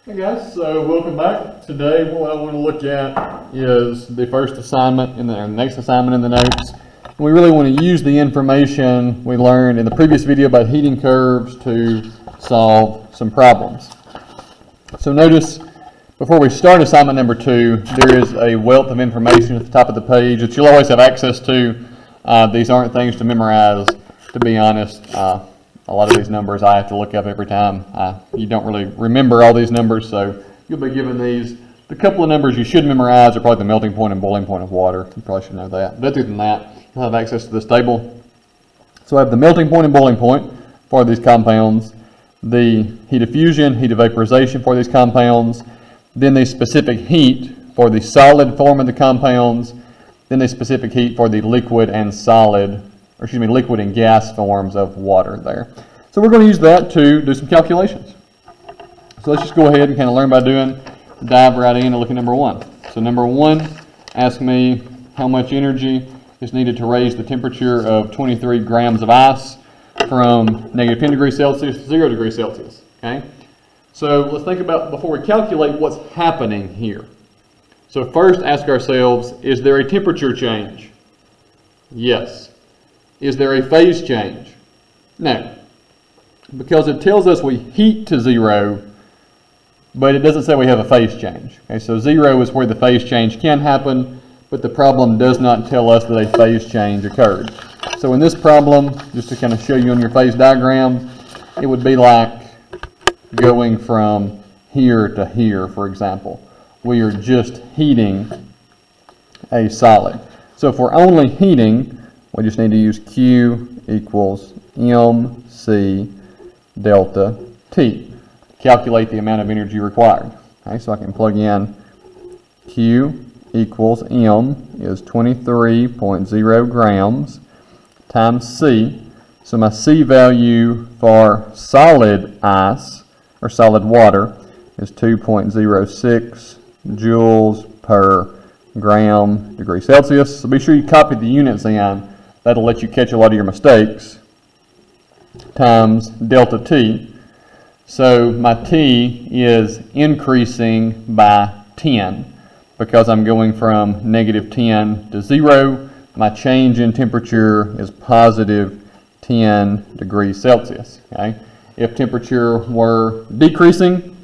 Hey guys, so welcome back. Today what I want to look at is the first assignment and the next assignment in the notes. And we really want to use the information we learned in the previous video about heating curves to solve some problems. So notice, before we start assignment number 2, there is a wealth of information at the top of the page that you'll always have access to. These aren't things to memorize, to be honest. A lot of these numbers I have to look up every time. You don't really remember all these numbers, so you'll be given these. The couple of numbers you should memorize are probably the melting point and boiling point of water. You probably should know that. But other than that, you'll have access to this table. So I have the melting point and boiling point for these compounds, the heat of fusion, heat of vaporization for these compounds, then the specific heat for the solid form of the compounds, then the specific heat for the liquid and liquid and gas forms of water there. So we're going to use that to do some calculations. So let's just go ahead and kind of learn by doing, dive right in and look at number 1. So number 1, ask me how much energy is needed to raise the temperature of 23 grams of ice from negative 10 degrees Celsius to 0 degrees Celsius. Okay? So let's think about, before we calculate, what's happening here. So first ask ourselves, is there a temperature change? Yes. Is there a phase change? No. Because it tells us we heat to 0, but it doesn't say we have a phase change. Okay, so 0 is where the phase change can happen, but the problem does not tell us that a phase change occurred. So in this problem, just to kind of show you on your phase diagram, it would be like going from here to here, for example. We are just heating a solid. So if we're only heating, we just need to use Q equals MC delta T. Calculate the amount of energy required. Okay, so I can plug in Q equals M is 23.0 grams times C. So my C value for solid ice or solid water is 2.06 joules per gram degree Celsius. So be sure you copy the units in. That'll let you catch a lot of your mistakes. Times delta T. So my T is increasing by 10 because I'm going from negative 10 to 0. My change in temperature is positive 10 degrees Celsius. Okay? If temperature were decreasing,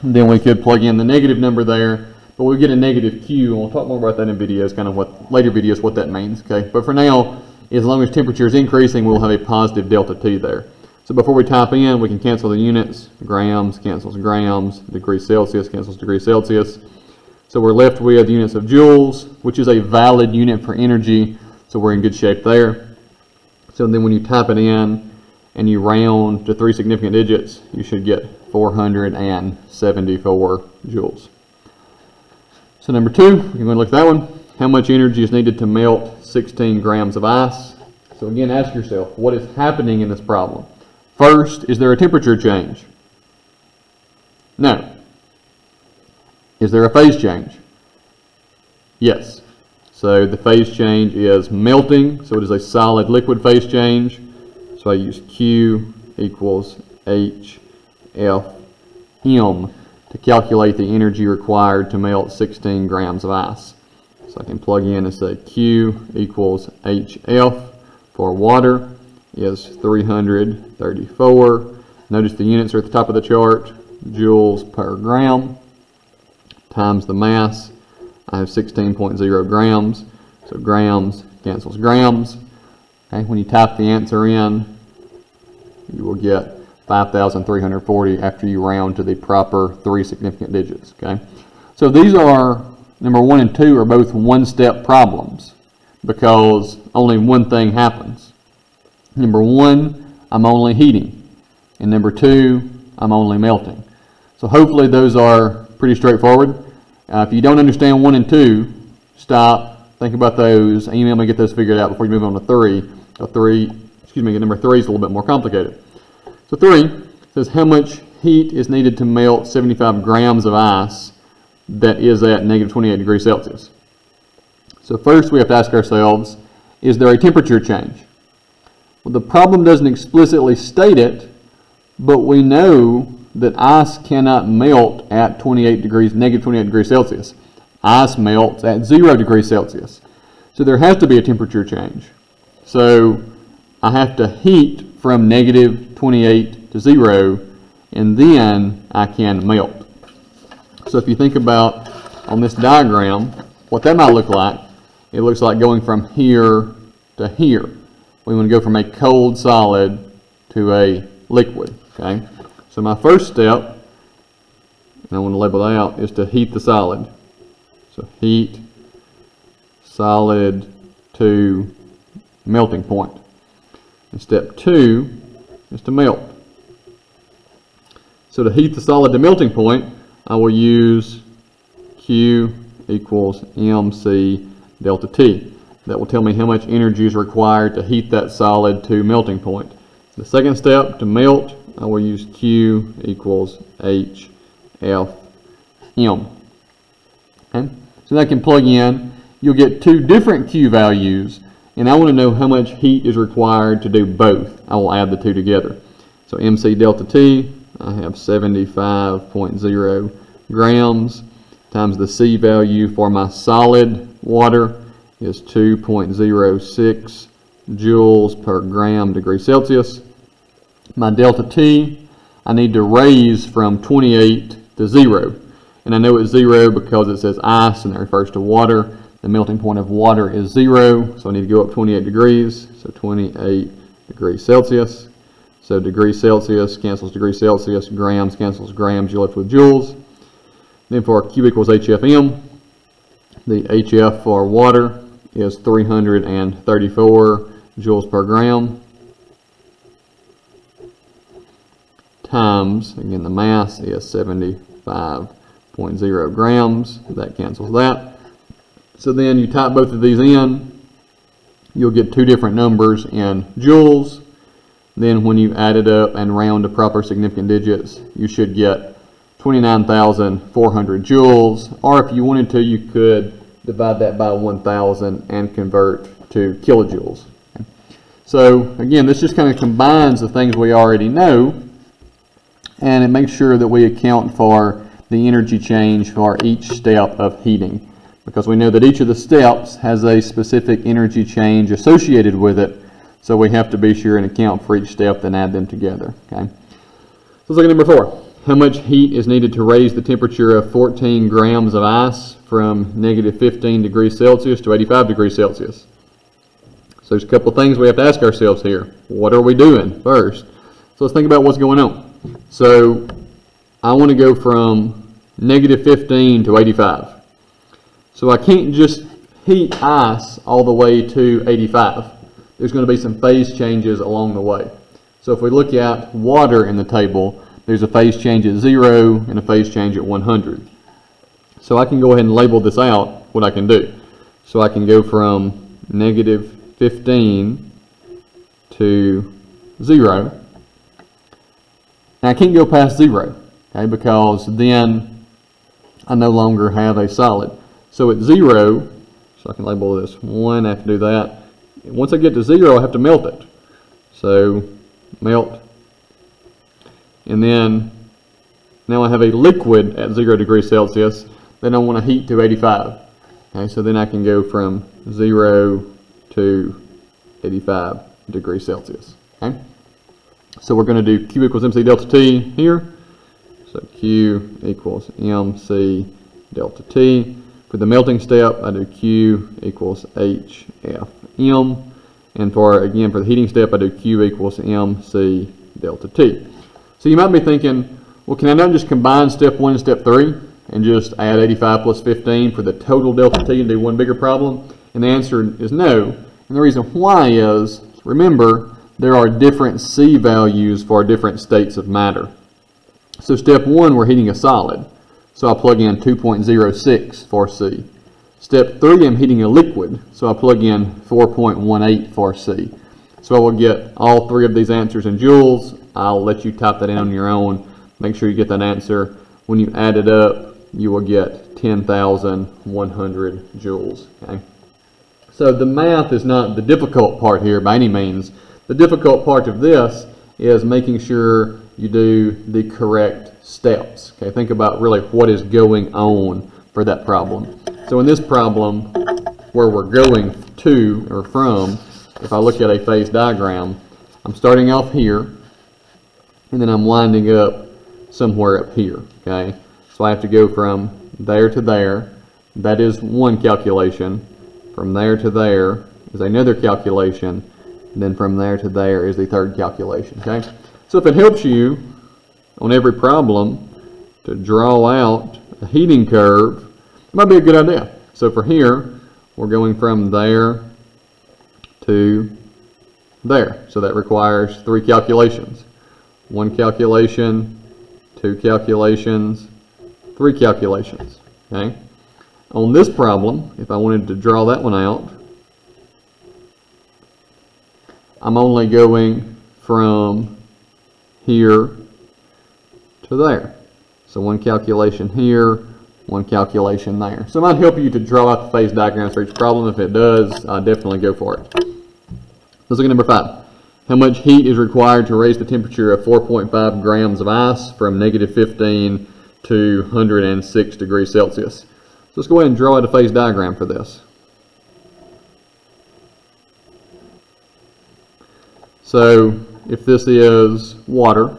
then we could plug in the negative number there. But we get a negative Q, and we'll talk more about that in videos, kind of what later videos what that means. Okay, but for now, as long as temperature is increasing, we'll have a positive delta T there. So before we type in, we can cancel the units. Grams cancels grams, degrees Celsius cancels degrees Celsius. So we're left with units of joules, which is a valid unit for energy. So we're in good shape there. So then when you type it in and you round to 3 significant digits, you should get 474 joules. So number 2, you're going to look at that one. How much energy is needed to melt 16 grams of ice? So again, ask yourself, what is happening in this problem? First, is there a temperature change? No. Is there a phase change? Yes. So the phase change is melting, so it is a solid liquid phase change. So I use Q equals HFM to calculate the energy required to melt 16 grams of ice. So I can plug in and say Q equals HF for water is 334. Notice the units are at the top of the chart, joules per gram, times the mass. I have 16.0 grams, so grams cancels grams. Okay, when you type the answer in, you will get 5,340 after you round to the proper 3 significant digits. Okay, so these are, number 1 and 2 are both one-step problems because only one thing happens. Number 1, I'm only heating, and number 2, I'm only melting. So hopefully those are pretty straightforward. If you don't understand 1 and 2, stop, think about those, email me, get those figured out before you move on to 3. Number 3 is a little bit more complicated. So 3 says how much heat is needed to melt 75 grams of ice that is at negative 28 degrees Celsius. So first we have to ask ourselves, is there a temperature change? Well, the problem doesn't explicitly state it, but we know that ice cannot melt at negative 28 degrees Celsius. Ice melts at 0 degrees Celsius. So there has to be a temperature change. So I have to heat from negative 28 to 0, and then I can melt. So if you think about on this diagram, what that might look like, it looks like going from here to here. We want to go from a cold solid to a liquid. Okay. So my first step, and I want to label that out, is to heat the solid. So heat solid to melting point. And step 2 is to melt. So to heat the solid to melting point, I will use Q equals MC delta T. That will tell me how much energy is required to heat that solid to melting point. The second step, to melt, I will use Q equals HFM. Okay? So that I can plug in. You'll get two different Q values, and I want to know how much heat is required to do both. I will add the two together. So MC delta T, I have 75.0 grams times the C value for my solid water is 2.06 joules per gram degree Celsius. My delta T, I need to raise from 28 to 0. And I know it's 0 because it says ice and that refers to water. The melting point of water is 0, so I need to go up 28 degrees. So 28 degrees Celsius. So degrees Celsius cancels degrees Celsius, grams cancels grams, you're left with joules. Then for Q equals HFM, the HF for water is 334 joules per gram times, again the mass is 75.0 grams, that cancels that. So then you type both of these in, you'll get two different numbers in joules. Then when you add it up and round to proper significant digits, you should get 29,400 joules, or if you wanted to, you could divide that by 1,000 and convert to kilojoules. Okay. So again, this just kind of combines the things we already know, and it makes sure that we account for the energy change for each step of heating, because we know that each of the steps has a specific energy change associated with it, so we have to be sure and account for each step, then add them together. Okay. So let's look at number 4. How much heat is needed to raise the temperature of 14 grams of ice from negative 15 degrees Celsius to 85 degrees Celsius? So there's a couple of things we have to ask ourselves here. What are we doing first? So let's think about what's going on. So I want to go from negative 15 to 85. So I can't just heat ice all the way to 85. There's going to be some phase changes along the way. So if we look at water in the table, there's a phase change at 0 and a phase change at 100. So I can go ahead and label this out, what I can do. So I can go from negative 15 to 0. And I can't go past 0, okay, because then I no longer have a solid. So at 0, so I can label this 1, I have to do that. Once I get to 0, I have to melt it. So melt. And then now I have a liquid at 0 degrees Celsius. Then I want to heat to 85. Okay, so then I can go from 0 to 85 degrees Celsius. Okay? So we're going to do Q equals MC delta T here. So Q equals MC delta T. For the melting step, I do Q equals HFM. And for the heating step, I do Q equals MC delta T. So you might be thinking, well, can I not just combine step 1 and step 3 and just add 85 plus 15 for the total delta T and do one bigger problem? And the answer is no. And the reason why is, remember, there are different C values for different states of matter. So step 1, we're heating a solid. So I plug in 2.06 for C. Step 3, I'm heating a liquid. So I plug in 4.18 for C. So I will get all three of these answers in joules. I'll let you type that in on your own. Make sure you get that answer. When you add it up, you will get 10,100 joules. Okay? So the math is not the difficult part here by any means. The difficult part of this is making sure you do the correct steps. Okay, think about really what is going on for that problem. So in this problem, where we're going to or from, if I look at a phase diagram, I'm starting off here, and then I'm winding up somewhere up here. Okay, so I have to go from there to there. That is one calculation. From there to there is another calculation. And then from there to there is the third calculation. Okay, so if it helps you on every problem to draw out a heating curve, it might be a good idea. So for here, we're going from there to there. So that requires 3 calculations. 1 calculation, 2 calculations, 3 calculations. Okay. On this problem, if I wanted to draw that one out, I'm only going from here to there. So 1 calculation here, 1 calculation there. So it might help you to draw out the phase diagrams for each problem. If it does, definitely go for it. Let's look at number 5. How much heat is required to raise the temperature of 4.5 grams of ice from -15 to 106 degrees Celsius? So let's go ahead and draw out a phase diagram for this. So if this is water,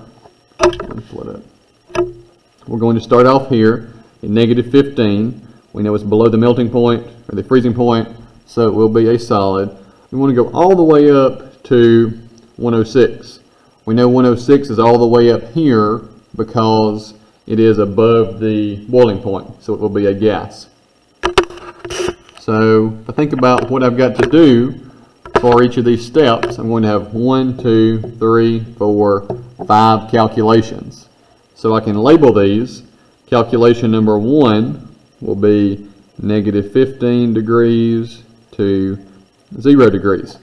we're going to start off here at -15. We know it's below the melting point or the freezing point, so it will be a solid. We want to go all the way up to 106. We know 106 is all the way up here because it is above the boiling point, so it will be a gas. So if I think about what I've got to do for each of these steps, I'm going to have 1, 2, 3, 4, 5 calculations. So I can label these. Calculation number 1 will be -15 degrees to 0 degrees.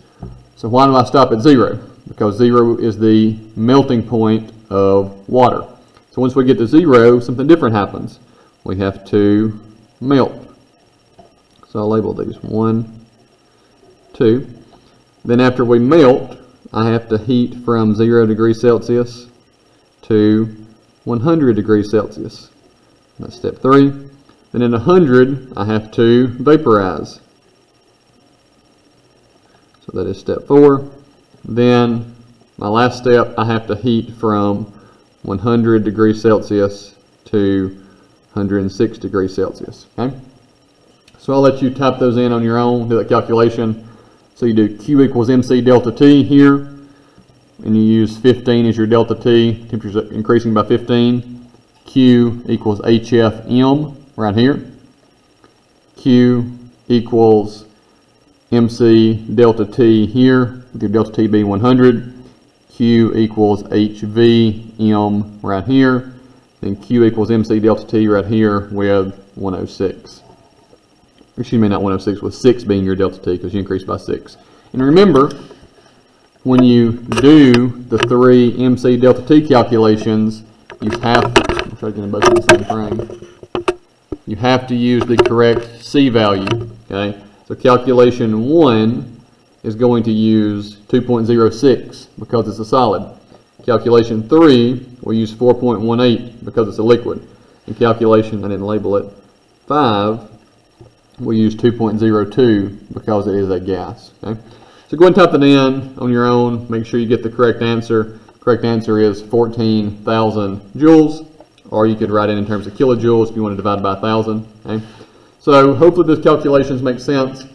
So why do I stop at 0? Because 0 is the melting point of water. So once we get to 0, something different happens. We have to melt. So I'll label these 1, 2. Then after we melt, I have to heat from 0 degrees Celsius to 100 degrees Celsius. That's step 3. Then at 100, I have to vaporize. So that is step 4. Then my last step, I have to heat from 100 degrees Celsius to 106 degrees Celsius. Okay? So I'll let you type those in on your own, do that calculation. So you do Q equals MC delta T here, and you use 15 as your delta T, temperature's increasing by 15. Q equals HFM right here. Q equals MC delta T here, with your delta T being 100. Q equals HVM right here. Then Q equals MC delta T right here with 106. Excuse me, not 106, with 6 being your delta T because you increased by 6. And remember, when you do the 3 MC delta T calculations, you have to, I'm trying to get them both in the same frame. You have to use the correct C value. Okay, so calculation 1 is going to use 2.06 because it's a solid. Calculation 3 will use 4.18 because it's a liquid. And calculation, I didn't label it, 5 we'll use 2.02 because it is a gas. Okay? So go ahead and type that in on your own. Make sure you get the correct answer. Correct answer is 14,000 joules, or you could write it in terms of kilojoules if you want to divide by 1,000. Okay? So hopefully those calculations make sense.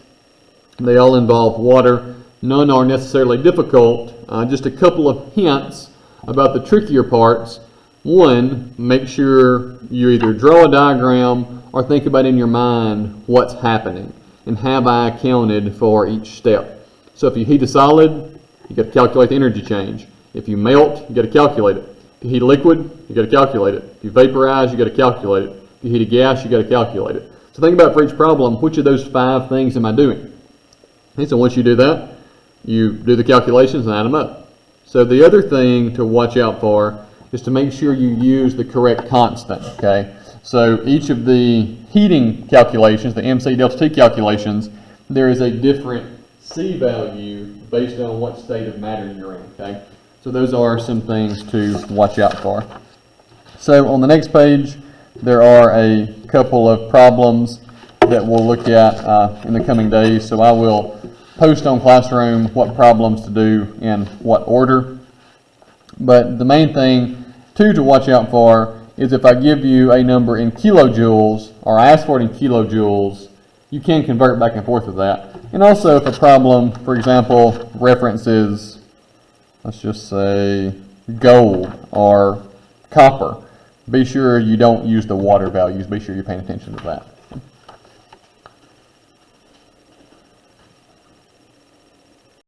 They all involve water. None are necessarily difficult. Just a couple of hints about the trickier parts. 1, make sure you either draw a diagram or think about in your mind what's happening and have I accounted for each step. So if you heat a solid, you got to calculate the energy change. If you melt, you got to calculate it. If you heat a liquid, you got to calculate it. If you vaporize, you got to calculate it. If you heat a gas, you got to calculate it. So think about for each problem, which of those 5 things am I doing? Okay, so once you do that, you do the calculations and add them up. So the other thing to watch out for is to make sure you use the correct constant. Okay. So each of the heating calculations, the MC delta T calculations, there is a different C value based on what state of matter you're in. Okay. So those are some things to watch out for. So on the next page, there are a couple of problems that we'll look at in the coming days. So I will post on Classroom what problems to do in what order. But the main thing, too, to watch out for is if I give you a number in kilojoules, or I ask for it in kilojoules, you can convert back and forth with that. And also if a problem, for example, references, let's just say, gold or copper, be sure you don't use the water values. Be sure you're paying attention to that.